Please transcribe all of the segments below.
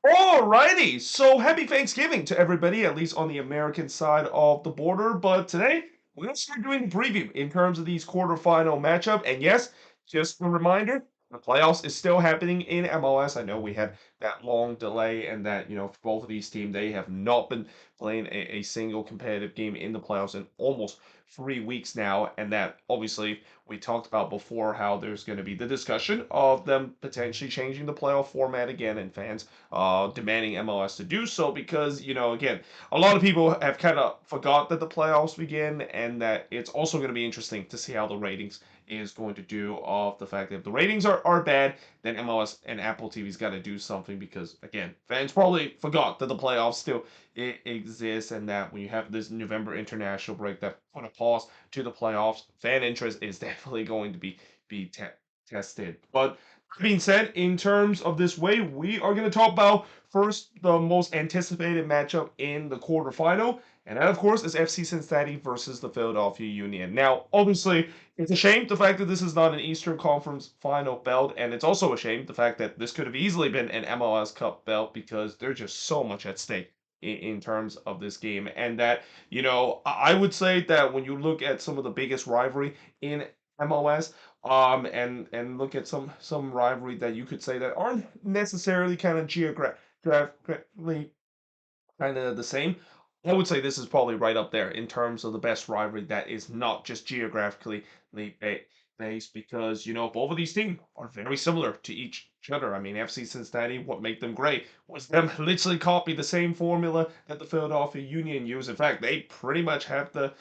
Alrighty, so happy Thanksgiving to everybody, at least on the American side of the border. But today we're gonna start doing a preview in terms of these quarterfinal matchup. And yes, just a reminder, the playoffs is still happening in MLS. I know we had that long delay, and that for both of these teams, they have not been playing a single competitive game in the playoffs in almost 3 weeks now, and that obviously we talked about before how there's going to be the discussion of them potentially changing the playoff format again, and fans demanding MLS to do so because, again, a lot of people have kind of forgot that the playoffs begin, and that it's also going to be interesting to see how the ratings is going to do of the fact that if the ratings are bad, then MLS and Apple TV's got to do something because, again, fans probably forgot that the playoffs still exist, and that when you have this November international break that put a pause to the playoffs, fan interest is definitely going to be tested. But that being said, in terms of this way, we are going to talk about first the most anticipated matchup in the quarterfinal, and that, of course, is FC Cincinnati versus the Philadelphia Union. Now, obviously, it's a shame the fact that this is not an Eastern Conference final belt, and it's also a shame the fact that this could have easily been an MLS Cup belt because there's just so much at stake in terms of this game. And that, I would say that when you look at some of the biggest rivalry in MLS, and look at some rivalry that you could say that aren't necessarily kind of geographically kind of the same. I would say this is probably right up there in terms of the best rivalry that is not just geographically based, because both of these teams are very similar to each other. I mean, FC Cincinnati, what made them great was them literally copy the same formula that the Philadelphia Union use. In fact, they pretty much have the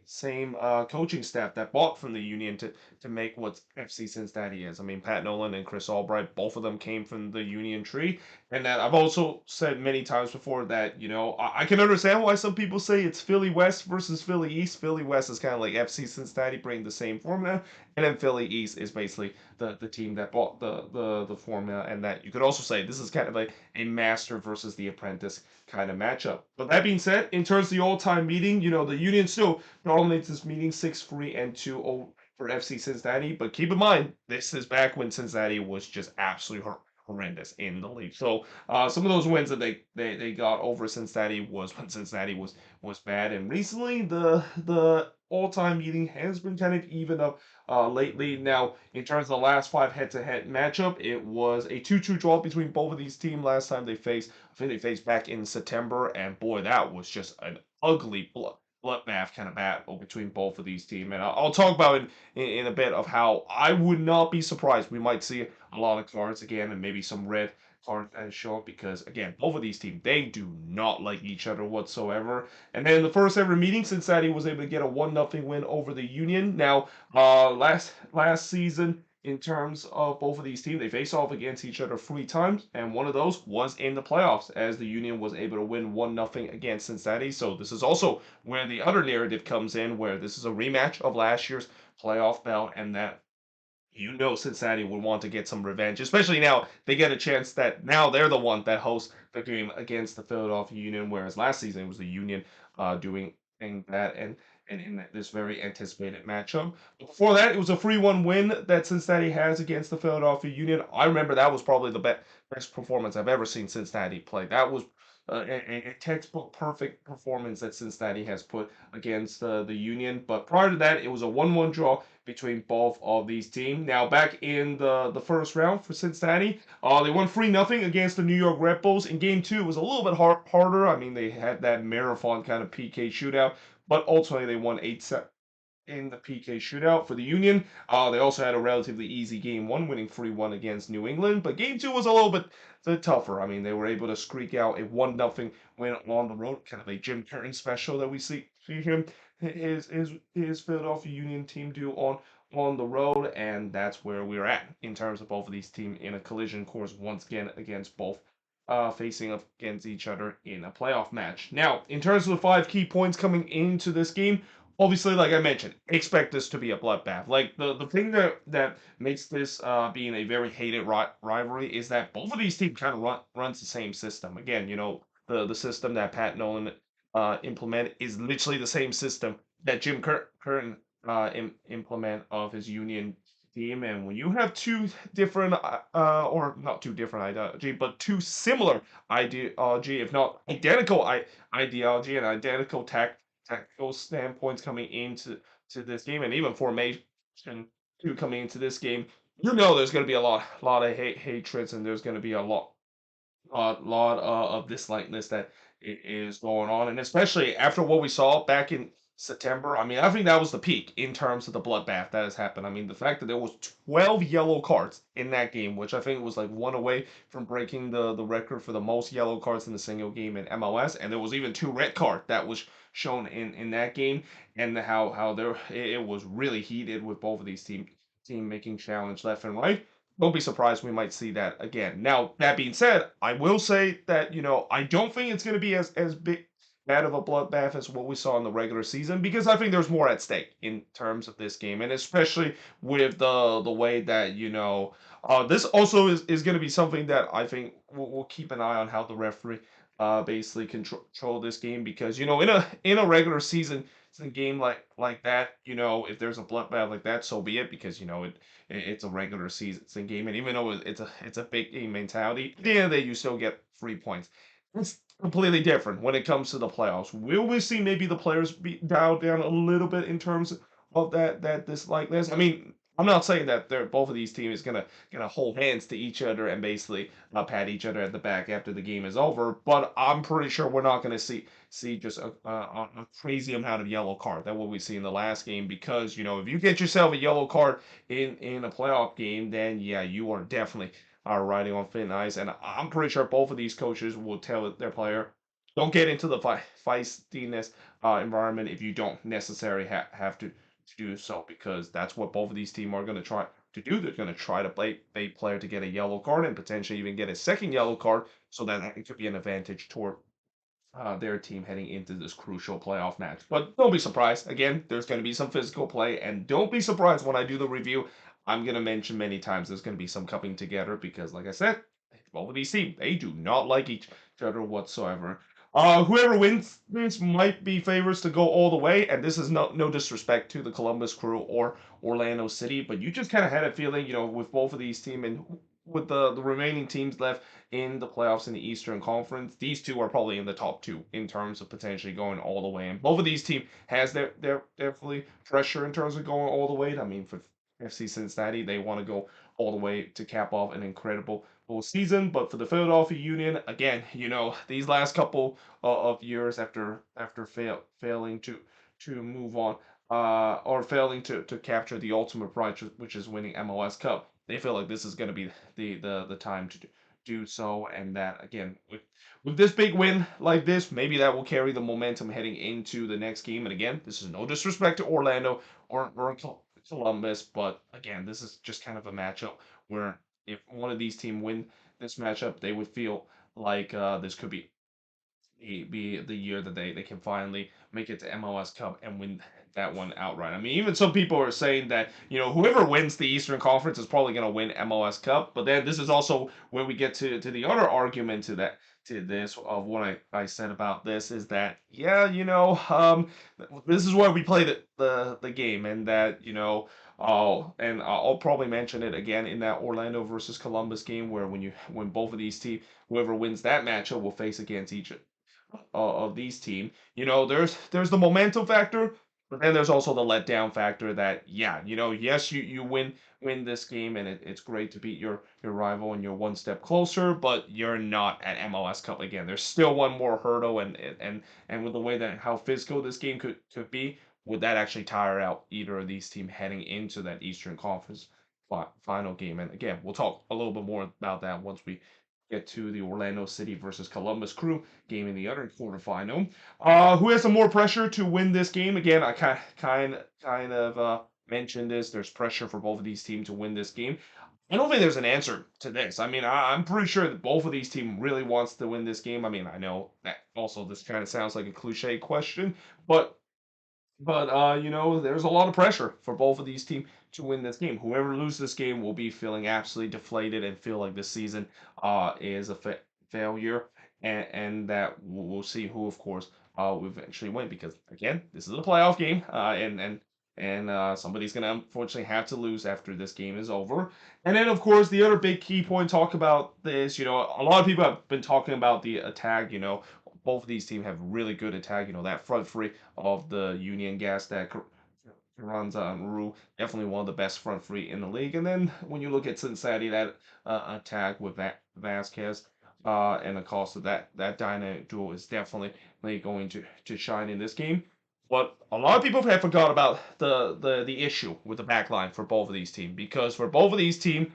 same coaching staff that bought from the Union to make what FC Cincinnati is. I mean, Pat Nolan and Chris Albright, both of them came from the Union tree, and that I've also said many times before that, I can understand why some people say it's Philly West versus Philly East. Philly West is kind of like FC Cincinnati bringing the same formula, and then Philly East is basically the team that bought the formula, and that you could also say this is kind of like a master versus the apprentice kind of matchup. But that being said, in terms of the all-time meeting, the Union still dominates this meeting 6-3 and 2-0 for FC Cincinnati. But keep in mind, this is back when Cincinnati was just absolutely horrendous in the league. So some of those wins that they got over Cincinnati was when Cincinnati was bad, and recently the all-time meeting has been kind of even up lately. Now, in terms of the last five head-to-head matchup, it was a 2-2 draw between both of these teams last time they faced. I think they faced back in September, and boy, that was just an ugly bloodbath kind of battle between both of these teams. And I'll talk about it in a bit of how I would not be surprised we might see a lot of cards again, and maybe some red cards that show up, because again, both of these teams, they do not like each other whatsoever. And then the first ever meeting, Cincinnati was able to get a 1-0 win over the Union. Now, last season, in terms of both of these teams, they face off against each other 3 times, and one of those was in the playoffs, as the Union was able to win 1-0 against Cincinnati. So this is also where the other narrative comes in, where this is a rematch of last year's playoff bout, and that Cincinnati would want to get some revenge, especially now they get a chance that now they're the one that hosts the game against the Philadelphia Union, whereas last season it was the Union doing that, and in this very anticipated matchup. But before that, it was a 3-1 win that Cincinnati has against the Philadelphia Union. I remember that was probably the best performance I've ever seen Cincinnati play. That was a textbook perfect performance that Cincinnati has put against the Union. But prior to that, it was a 1-1 draw between both of these teams. Now, back in the first round for Cincinnati, they won 3-0 against the New York Red Bulls. In game two, it was a little bit harder. I mean, they had that marathon kind of PK shootout, but ultimately they won 8-7 in the PK shootout for the Union. They also had a relatively easy game one, winning 3-1 against New England. But game two was a little bit tougher. I mean, they were able to squeak out a 1-0 win on the road, kind of a Jim Curtin special that we see him his Philadelphia Union team do on the road, and that's where we're at in terms of both of these teams in a collision course once again against both facing up against each other in a playoff match. Now, in terms of the 5 key points coming into this game, obviously, like I mentioned, expect this to be a bloodbath. Like the thing that makes this being a very hated rivalry is that both of these teams kind of runs the same system. Again, the system that Pat Nolan implemented is literally the same system that Jim Curtin implement of his Union team, and when you have two different, or not two different ideology, but two similar ideology, if not identical ideology and identical tactical standpoints coming into this game, and even formation too coming into this game, you know there's going to be a lot of hatreds, and there's going to be a lot of this likeness that is going on, and especially after what we saw back in September. I mean, I think that was the peak in terms of the bloodbath that has happened. I mean, the fact that there was 12 yellow cards in that game, which I think was like one away from breaking the record for the most yellow cards in a single game in MLS, and there was even two red card that was shown in that game, and how there it was really heated with both of these team making challenge left and right. Don't be surprised we might see that again. Now, that being said, I will say that, I don't think it's going to be as big bad of a bloodbath as what we saw in the regular season, because I think there's more at stake in terms of this game, and especially with the way that, this also is going to be something that I think we'll keep an eye on how the referee basically control this game, because in a regular season game like that, if there's a bloodbath like that, so be it, because it's a regular season game, and even though it's a big game mentality, at the end of the day, you still get 3 points. It's completely different when it comes to the playoffs. Will we see maybe the players be dialed down a little bit in terms of that dislike list? I mean, I'm not saying that they're both of these teams gonna hold hands to each other and basically pat each other at the back after the game is over, but I'm pretty sure we're not gonna see just a crazy amount of yellow card that what we see in the last game, because if you get yourself a yellow card in a playoff game, then yeah, you are definitely are riding on thin ice. And I'm pretty sure both of these coaches will tell their player, don't get into the feistiness environment if you don't necessarily have to do so, because that's what both of these teams are going to try to do. They're going to try to bait player to get a yellow card and potentially even get a second yellow card, so that it could be an advantage toward their team heading into this crucial playoff match. But don't be surprised. Again, there's going to be some physical play, and don't be surprised when I do the review. I'm going to mention many times there's going to be some coming together, because, like I said, both of these teams, they do not like each other whatsoever. Whoever wins this might be favorites to go all the way, and this is no disrespect to the Columbus Crew or Orlando City, but you just kind of had a feeling, with both of these teams and with the remaining teams left in the playoffs in the Eastern Conference, these two are probably in the top two in terms of potentially going all the way. And both of these teams has their definitely pressure in terms of going all the way. I mean, for FC Cincinnati, they want to go all the way to cap off an incredible full season. But for the Philadelphia Union, again, these last couple of years after failing to move on, or failing to capture the ultimate prize, which is winning MLS Cup, they feel like this is going to be the time to do so, and that, again, with this big win like this, maybe that will carry the momentum heading into the next game. And again, this is no disrespect to Orlando or Columbus, but again, this is just kind of a matchup where if one of these teams win this matchup, they would feel like this could be the year that they can finally make it to MLS Cup and win that one outright. I mean, even some people are saying that, whoever wins the Eastern Conference is probably going to win MLS Cup. But then this is also where we get to the other argument to this of what I said about this, is that, yeah, this is where we play the game, and that, and I'll probably mention it again in that Orlando versus Columbus game, where when both of these teams, whoever wins that matchup will face against each of these teams. There's the momentum factor, but then there's also the letdown factor that, yeah, yes, you win this game, and it's great to beat your rival and you're one step closer, but you're not at MLS Cup again. There's still one more hurdle, and with the way that how physical this game could be, would that actually tire out either of these teams heading into that Eastern Conference final game? And again, we'll talk a little bit more about that once we get to the Orlando City versus Columbus Crew game in the other quarterfinal. Who has some more pressure to win this game? Again, I kind of mentioned this. There's pressure for both of these teams to win this game. I don't think there's an answer to this. I mean, I'm pretty sure that both of these teams really wants to win this game. I mean, I know that also this kind of sounds like a cliche question, but there's a lot of pressure for both of these teams to win this game. Whoever loses this game will be feeling absolutely deflated and feel like this season is a failure, and that we'll see who, of course, will eventually win. Because again, this is a playoff game, and and somebody's gonna unfortunately have to lose after this game is over. And then, of course, the other big key point talk about this. A lot of people have been talking about the attack. Both of these teams have really good attack. That front three of the Union Gas that runs on Rue, definitely one of the best front three in the league. And then when you look at Cincinnati, that attack with Vasquez and the cost of that dynamic duo is definitely going to shine in this game. But a lot of people have forgot about the issue with the back line for both of these teams, because for both of these teams,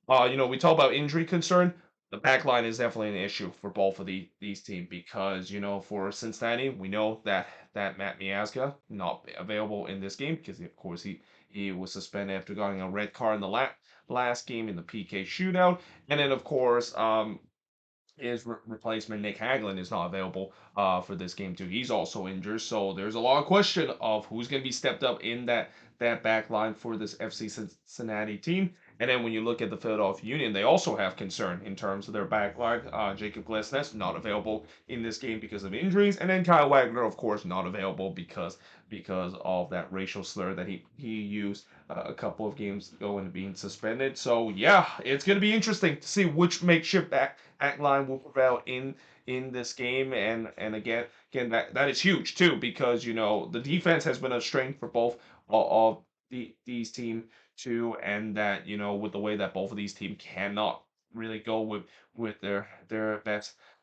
we talk about injury concern. The back line is definitely an issue for both of these teams, because for Cincinnati, we know that Matt Miazga not available in this game because of course he was suspended after getting a red card in the last game in the PK shootout. And then of course his replacement Nick Haglund is not available for this game too. He's also injured, so there's a lot of question of who's going to be stepped up in that back line for this FC Cincinnati team. And then when you look at the Philadelphia Union, they also have concern in terms of their back line. Jacob Glesnes not available in this game because of injuries, and then Kyle Wagner, of course, not available because of that racial slur that he used a couple of games ago and being suspended. So yeah, it's going to be interesting to see which makeshift back line will prevail in this game. And again that is huge too, because the defense has been a strength for both of these teams too, and that with the way that both of these teams cannot really go with their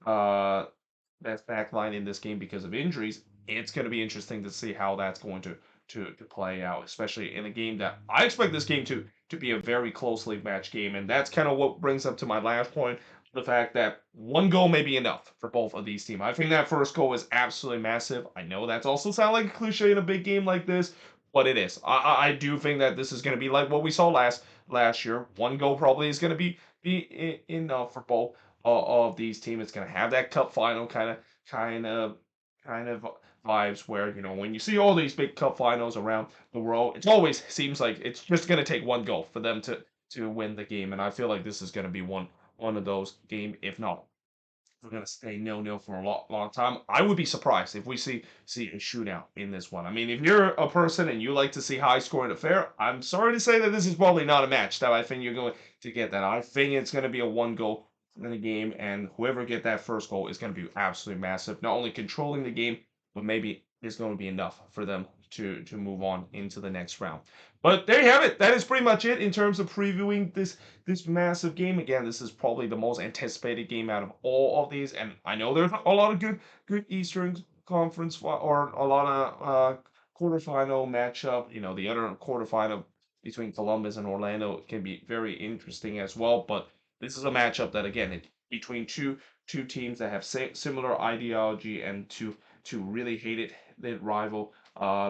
uh best back line in this game because of injuries. It's going to be interesting to see how that's going to play out, especially in a game that I expect this game to be a very closely matched game. And that's kind of what brings up to my last point, the fact that one goal may be enough for both of these teams. I think that first goal is absolutely massive. I know that's also sound like a cliche in a big game like this, but it is. I do think that this is going to be like what we saw last year. One goal probably is going to be enough for both of these teams. It's going to have that cup final kind of kind of vibes where when you see all these big cup finals around the world, it always seems like it's just going to take one goal for them to win the game. And I feel like this is going to be one of those game. If not, we're going to stay 0-0 for a long time. I would be surprised if we see a shootout in this one. I mean, if you're a person and you like to see high scoring affair, I'm sorry to say that this is probably not a match that I think you're going to get that. I think it's going to be a one goal in the game, and whoever get that first goal is going to be absolutely massive. Not only controlling the game, but maybe it's going to be enough for them to move on into the next round. But there you have it. That is pretty much it in terms of previewing this massive game. Again, this is probably the most anticipated game out of all of these, and I know there's a lot of good Eastern Conference or a lot of quarterfinal matchup. The other quarterfinal between Columbus and Orlando can be very interesting as well. But this is a matchup that again between two teams that have similar ideology, and two really hated the rival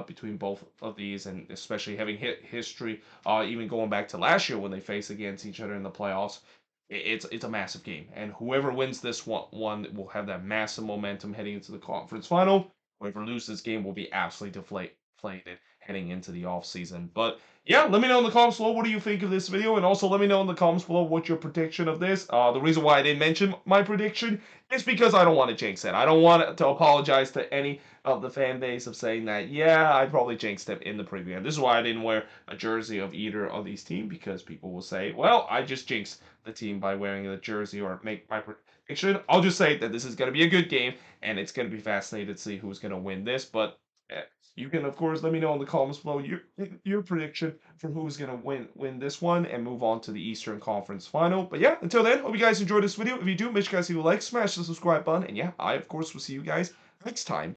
between both of these, and especially having history, even going back to last year when they faced against each other in the playoffs. It's a massive game, and whoever wins this one will have that massive momentum heading into the conference final. Whoever loses this game will be absolutely deflated heading into the off season. But yeah, let me know in the comments below what do you think of this video, and also let me know in the comments below what's your prediction of this. The reason why I didn't mention my prediction is because I don't want to jinx it. I don't want to apologize to any of the fan base of saying that, yeah, I probably jinxed them in the preview. And this is why I didn't wear a jersey of either of these teams, because people will say, well, I just jinxed the team by wearing the jersey or make my prediction. I'll just say that this is going to be a good game, and it's going to be fascinating to see who's going to win this. But you can, of course, let me know in the comments below your prediction for who's going to win this one and move on to the Eastern Conference Final. But yeah, until then, hope you guys enjoyed this video. If you do, make sure you guys leave a like, smash the subscribe button, and yeah, I, of course, will see you guys next time.